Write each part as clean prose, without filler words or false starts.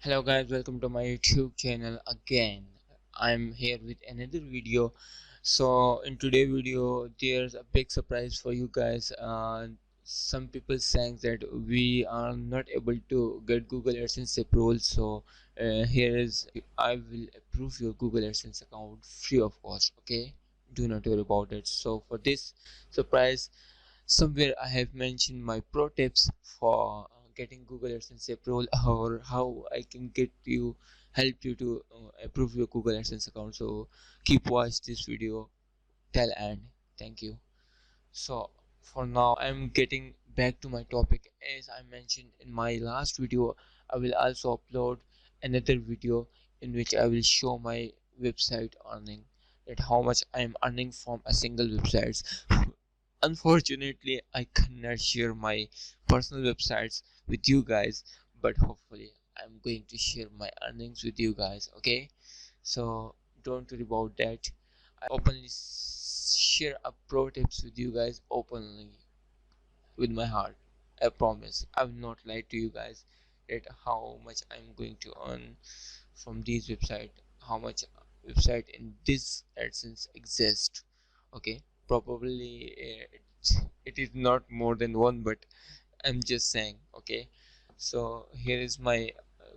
Hello guys, welcome to my YouTube channel again. I'm here with another video. So in today's video there's a big surprise for you guys. Some people saying that we are not able to get Google AdSense approval, so here is I will approve your Google AdSense account free of cost. Okay, do not worry about it. So for this surprise, somewhere I have mentioned my pro tips for getting Google AdSense approval, or how I can get you help you to approve your Google AdSense account. So keep watch this video till end. Thank you. So for now I'm getting back to my topic. As I mentioned in my last video, I will also upload another video in which I will show my website earning, that how much I am earning from a single website. Unfortunately I cannot share my personal websites with you guys, but hopefully I'm going to share my earnings with you guys. Okay, so don't worry about that. I openly share a pro tips with you guys openly with my heart. I promise I will not lie to you guys that how much I'm going to earn from these website, how much website in this AdSense exist. Okay, probably it is not more than one, but I'm just saying. Okay, so here is my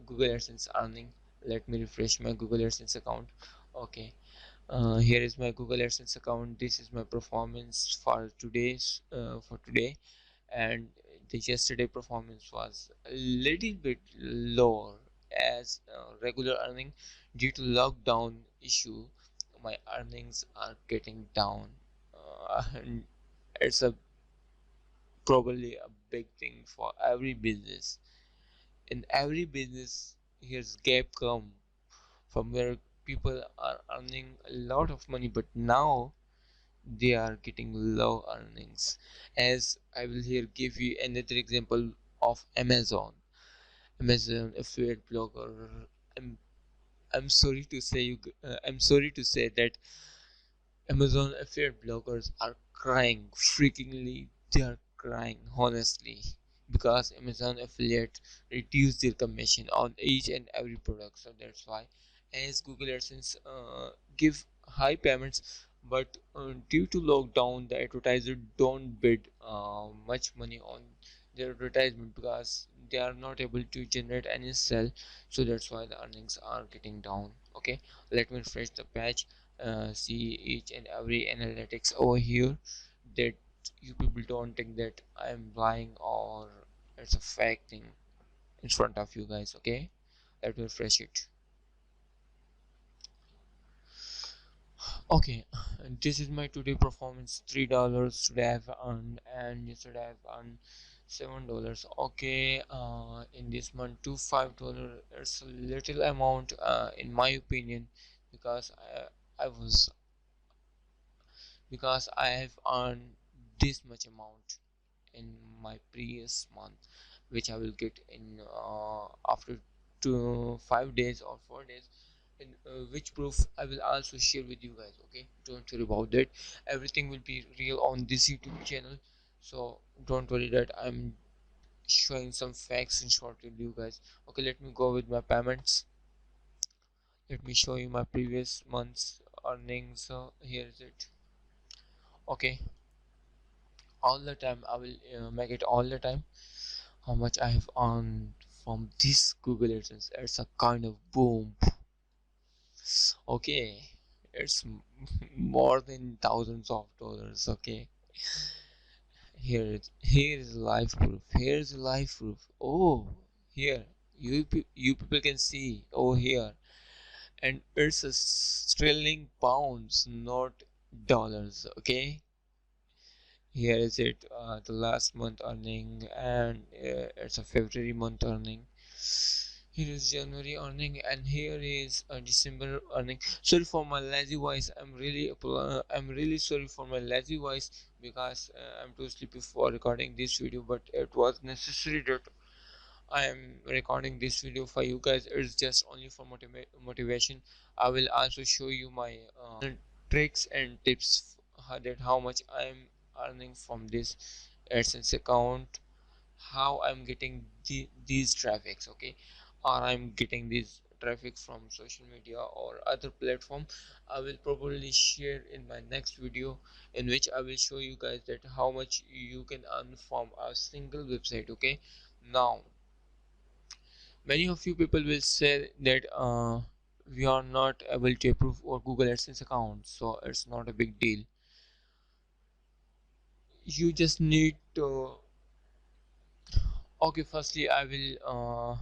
Google AdSense earning. Let me refresh my Google AdSense account. Okay, here is my Google AdSense account. This is my performance for today, and the yesterday performance was a little bit lower as regular earning. Due to lockdown issue, my earnings are getting down, and it's a probably a big thing for every business. In every business, here's gap come from where people are earning a lot of money, but now they are getting low earnings. As I will here give you another example of Amazon affiliate blogger. i'm I'm sorry to say I'm sorry to say that Amazon affiliate bloggers are crying freakingly. They are crying honestly because Amazon affiliate reduce their commission on each and every product. So that's why, as Google AdSense give high payments, but due to lockdown, the advertiser don't bid much money on their advertisement because they are not able to generate any sale. So that's why the earnings are getting down. Okay, let me refresh the page. See each and every analytics over here, that you people don't think that I am lying or it's a fake thing in front of you guys. Okay, let me refresh it. Okay, and this is my today performance. $3 today I've earned, and yesterday I've earned $7. Okay, in this month to $5, it's a little amount in my opinion, because I was because I have earned this much amount in my previous month, which I will get in after 5 days or 4 days, in which proof I will also share with you guys. Okay, don't worry about that. Everything will be real on this YouTube channel, so don't worry that I'm showing some facts in short with you guys. Okay, let me go with my payments. Let me show you my previous month's earnings. So here is it. Okay, all the time I will make it all the time how much I have earned from this Google AdSense. It's a kind of boom. Okay, it's more than thousands of dollars. Okay, here is live proof. Here is live proof. Oh, here you people can see over here, and it's a sterling pounds, not dollars. Okay, here is it, the last month earning, and it's a February month earning. Here is January earning, and here is December earning. Sorry for my lazy voice. I'm really sorry for my lazy voice, because I'm too sleepy for recording this video, but it was necessary that I am recording this video for you guys. It's just only for motivation. I will also show you my tricks and tips, that how much I'm earning from this AdSense account, how I'm getting these traffics. Okay, or I'm getting this traffic from social media or other platform, I will probably share in my next video, in which I will show you guys that how much you can earn from a single website. Okay, now many of you people will say that we are not able to approve our Google AdSense account, so it's not a big deal. You just need to, okay, firstly I will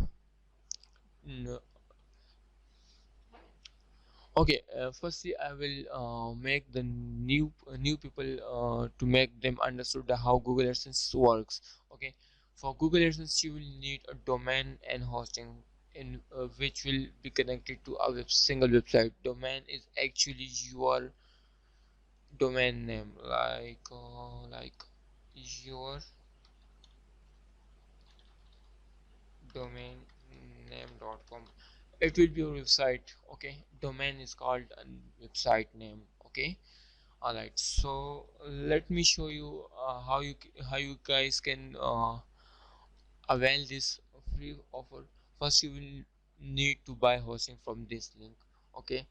n- okay, firstly I will make the new people to make them understood the how Google AdSense works. Okay, for Google AdSense you will need a domain and hosting, in which will be connected to a single website. Domain is actually your domain name, like your domain name.com. It will be your website. Okay, domain is called a website name. Okay, all right, so let me show you how you guys can avail this free offer. First you will need to buy hosting from this link. Okay,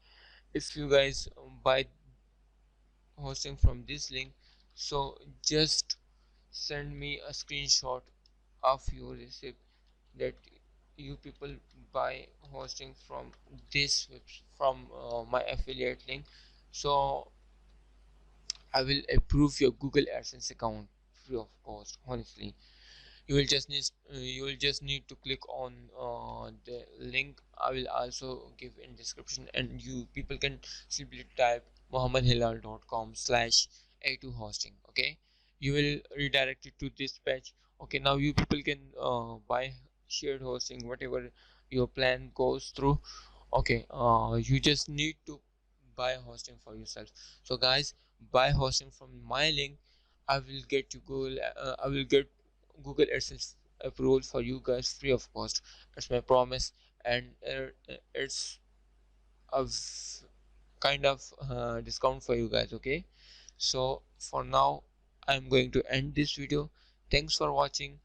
if you guys buy hosting from this link, so just send me a screenshot of your receipt that you people buy hosting from this from my affiliate link. So I will approve your Google AdSense account free of cost. Honestly, you will just need to click on the link I will also give in description, and you people can simply type mohammadhilal.com/a2 hosting. Okay, you will redirect it to this page. Okay, now you people can buy shared hosting, whatever your plan goes through. Okay, you just need to buy hosting for yourself. So guys, buy hosting from my link. I will get Google AdSense approval for you guys free of cost. It's my promise, and it's a kind of discount for you guys. Okay, so for now I'm going to end this video. Thanks for watching.